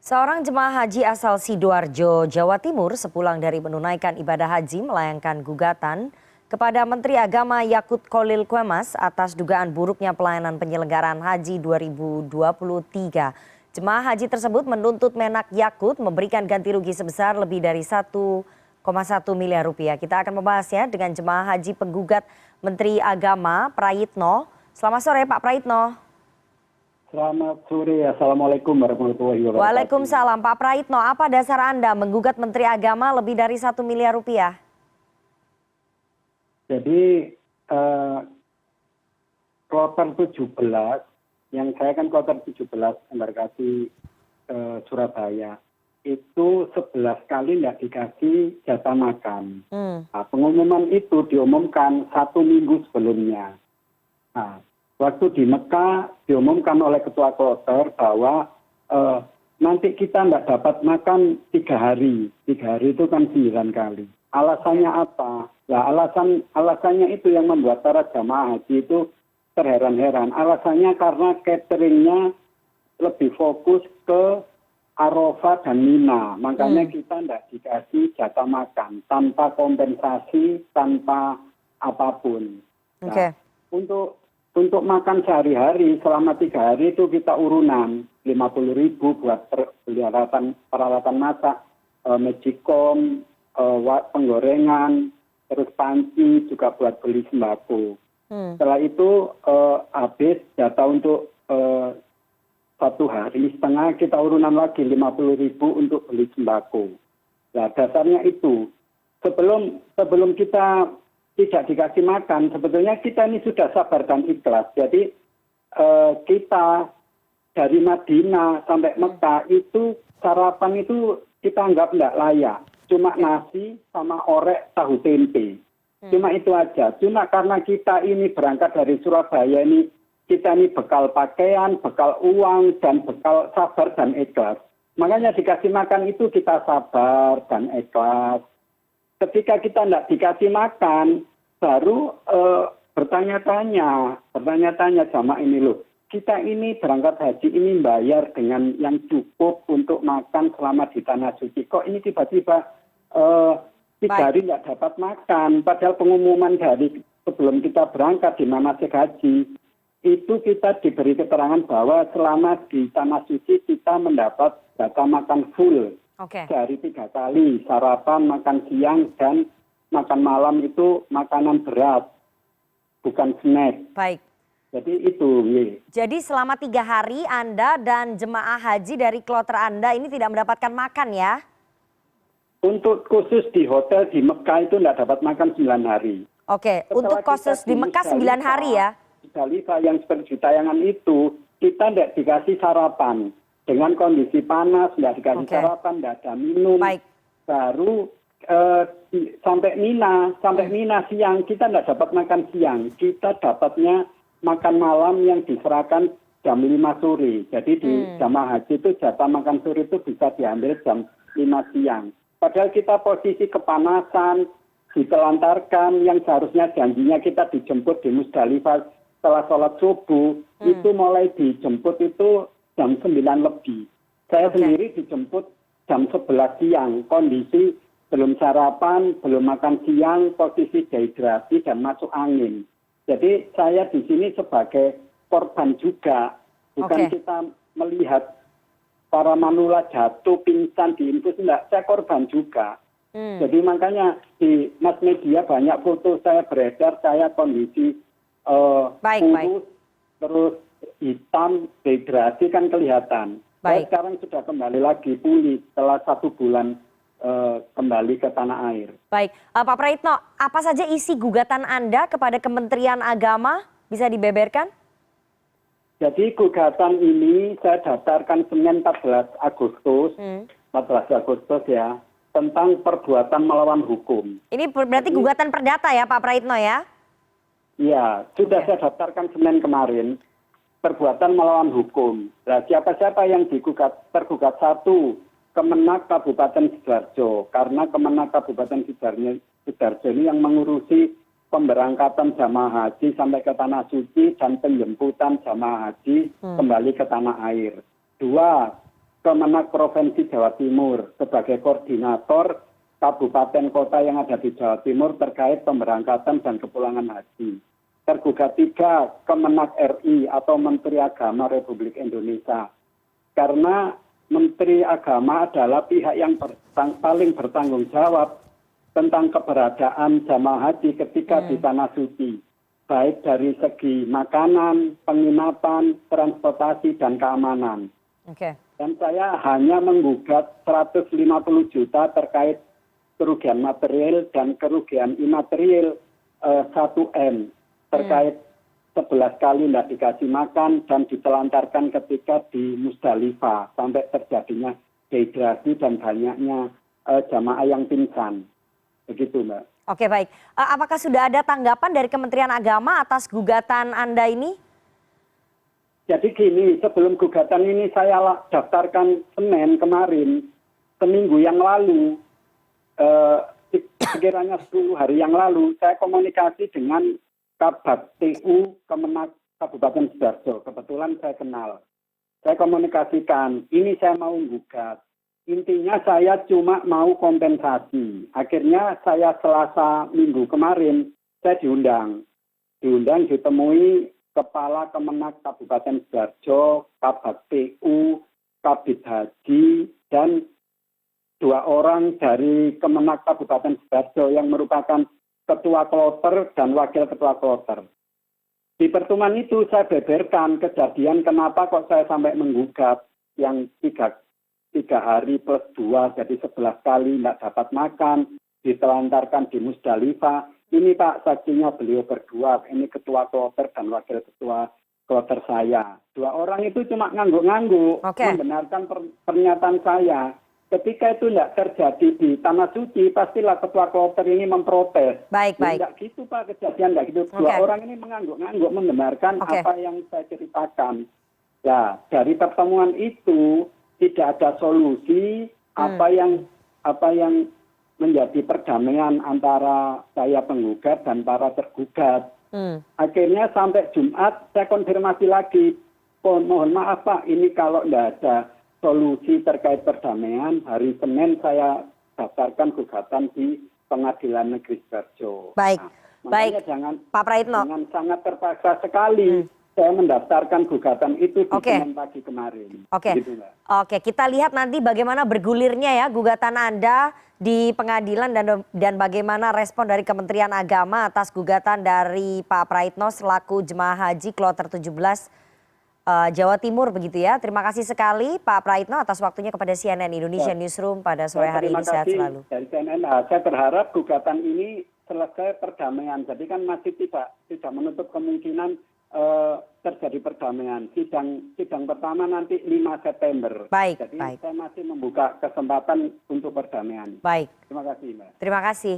Seorang jemaah haji asal Sidoarjo, Jawa Timur sepulang dari menunaikan ibadah haji melayangkan gugatan kepada Menteri Agama Yakut Kholil Quemas atas dugaan buruknya pelayanan penyelenggaraan haji 2023. Jemaah haji tersebut menuntut Menak Yakut memberikan ganti rugi sebesar lebih dari 1,1 miliar rupiah. Kita akan membahasnya dengan jemaah haji penggugat Menteri Agama Prayitno. Selamat sore Pak Prayitno. Selamat sore, Assalamualaikum warahmatullahi wabarakatuh. Waalaikumsalam. Pak Prayitno, apa dasar Anda menggugat Menteri Agama lebih dari 1 miliar rupiah? Jadi kloter 17, yang saya kan kloter 17 embarkasi Surabaya, itu 11 kali tidak dikasih jatah makan. Nah, pengumuman itu diumumkan 1 minggu sebelumnya. Nah, waktu di Mekah diumumkan oleh ketua kloter bahwa nanti kita tidak dapat makan 3 hari. 3 hari itu kan 9 kali. Alasannya apa? Nah, alasannya itu yang membuat para jamaah haji itu terheran-heran. Alasannya karena cateringnya lebih fokus ke Arafah dan Mina. Makanya kita tidak dikasih jatah makan tanpa kompensasi, tanpa apapun. Nah, untuk makan sehari-hari selama 3 hari itu kita urunan 50.000 buat peralatan masak, magicom, penggorengan, terus panci juga buat beli sembako. Setelah itu habis jatah untuk 1 hari setengah kita urunan lagi 50.000 untuk beli sembako. Nah, dasarnya itu sebelum kita tidak dikasih makan, sebetulnya kita ini sudah sabar dan ikhlas. Jadi kita dari Madinah sampai Mekah itu sarapan itu kita anggap tidak layak. Cuma nasi sama orek tahu tempe. Cuma itu aja. Cuma karena kita ini berangkat dari Surabaya ini, kita ini bekal pakaian, bekal uang, dan bekal sabar dan ikhlas. Makanya dikasih makan itu kita sabar dan ikhlas. Ketika kita tidak dikasih makan, baru bertanya-tanya sama ini loh. Kita ini berangkat haji ini bayar dengan yang cukup untuk makan selama di Tanah Suci. Kok ini tiba-tiba 3 hari nggak dapat makan? Padahal pengumuman dari sebelum kita berangkat di manasik haji, itu kita diberi keterangan bahwa selama di Tanah Suci kita mendapat jatah makan full. Dari 3 kali, sarapan, makan siang, dan makan malam itu makanan berat, bukan snack. Baik. Jadi itu. Jadi selama 3 hari Anda dan jemaah haji dari kloter Anda ini tidak mendapatkan makan ya? Untuk khusus di hotel di Mekah itu tidak dapat makan 9 hari. Oke, untuk khusus di Mekah 9 hari ya? Di Musdalifah yang seperti di tayangan itu, kita tidak dikasih sarapan. Dengan kondisi panas, tidak dikasih sarapan, tidak ada minum. Baik. Baru sampai Mina siang, kita tidak dapat makan siang. Kita dapatnya makan malam yang diserahkan jam 5 sore. Jadi di jamaah haji itu jatah makan sore itu bisa diambil jam 5 siang. Padahal kita posisi kepanasan, ditelantarkan, yang seharusnya janjinya kita dijemput di Musdalifah setelah sholat subuh, itu mulai dijemput itu jam 9 lebih. Saya sendiri dijemput jam 11 siang, kondisi belum sarapan, belum makan siang, posisi dehidrasi dan masuk angin. Jadi saya di sini sebagai korban juga, bukan kita melihat para manula jatuh, pingsan, diinfus, enggak, saya korban juga. Jadi makanya di mass media banyak foto saya beredar, saya kondisi kurus, terus hitam, dehidrasi kan kelihatan. Saya sekarang sudah kembali lagi pulih setelah 1 bulan kembali ke tanah air. Baik, Pak Prayitno, apa saja isi gugatan Anda kepada Kementerian Agama? Bisa dibeberkan? Jadi gugatan ini saya daftarkan Senin 14 Agustus ya, tentang perbuatan melawan hukum. Ini berarti gugatan perdata ya Pak Prayitno ya? Iya, sudah saya daftarkan Senin kemarin, perbuatan melawan hukum. Nah, siapa-siapa yang tergugat 1, Kemenak Kabupaten Sidoarjo, karena Kemenak Kabupaten Sidoarjo ini yang mengurusi pemberangkatan jamaah haji sampai ke Tanah Suci dan penjemputan jamaah haji kembali ke tanah air. 2, Kemenak Provinsi Jawa Timur sebagai koordinator kabupaten kota yang ada di Jawa Timur terkait pemberangkatan dan kepulangan haji. Tergugat 3, Kemenak RI atau Menteri Agama Republik Indonesia. Karena Menteri Agama adalah pihak yang paling bertanggung jawab tentang keberadaan jamaah haji ketika di Tanah Suci. Baik dari segi makanan, penginapan, transportasi, dan keamanan. Oke. Dan saya hanya menggugat 150 juta terkait kerugian material dan kerugian imaterial 1M. Terkait 11 kali tidak dikasih makan dan ditelantarkan ketika di Musdalifah sampai terjadinya dehidrasi dan banyaknya jamaah yang pingsan. Begitu, Mbak. Oke, baik. Apakah sudah ada tanggapan dari Kementerian Agama atas gugatan Anda ini? Jadi gini, sebelum gugatan ini saya daftarkan Senin kemarin, seminggu yang lalu, sekiranya 10 hari yang lalu, saya komunikasi dengan Kabag TU Kemenak Kabupaten Sidoarjo. Kebetulan saya kenal. Saya komunikasikan, ini saya mau gugat. Intinya saya cuma mau kompensasi. Akhirnya saya Selasa minggu kemarin, saya diundang. Ditemui Kepala Kemenak Kabupaten Sidoarjo, Kabag TU, Kabid Haji, dan 2 orang dari Kemenak Kabupaten Sidoarjo yang merupakan ketua kloter dan wakil ketua kloter. Di pertemuan itu saya beberkan kejadian kenapa kok saya sampai menggugat yang 3 hari plus 2, jadi 11 kali tidak dapat makan, ditelantarkan di Musdalifah. Ini Pak, saksinya beliau berdua, ini ketua kloter dan wakil ketua kloter saya. 2 orang itu cuma ngangguk-ngangguk, membenarkan pernyataan saya. Ketika itu tidak terjadi di Tanah Suci, pastilah ketua kloter ini memprotes. Baik. Tidak gitu Pak, kejadian tidak gitu. 2 orang ini mengangguk-ngangguk membenarkan apa yang saya ceritakan. Ya, dari pertemuan itu tidak ada solusi apa yang menjadi perdamaian antara saya penggugat dan para tergugat. Akhirnya sampai Jumat saya konfirmasi lagi, mohon maaf Pak, ini kalau tidak ada solusi terkait perdamaian, hari Senin saya daftarkan gugatan di Pengadilan Negeri Sidoarjo. Baik, makanya jangan, Pak Praitno. Jangan sangat terpaksa sekali saya mendaftarkan gugatan itu di Senin pagi kemarin. Gitu, Oke, kita lihat nanti bagaimana bergulirnya ya gugatan Anda di pengadilan dan bagaimana respon dari Kementerian Agama atas gugatan dari Pak Praitno selaku jemaah haji kloter 17 Jawa Timur begitu ya. Terima kasih sekali Pak Praitno atas waktunya kepada CNN Indonesia Newsroom pada sore hari ini. Sehat selalu. Dari CNN, saya berharap gugatan ini selesai perdamaian. Jadi kan masih tidak menutup kemungkinan terjadi perdamaian. Sidang pertama nanti 5 September. Jadi saya masih membuka kesempatan untuk perdamaian. Baik. Terima kasih Mbak. Terima kasih.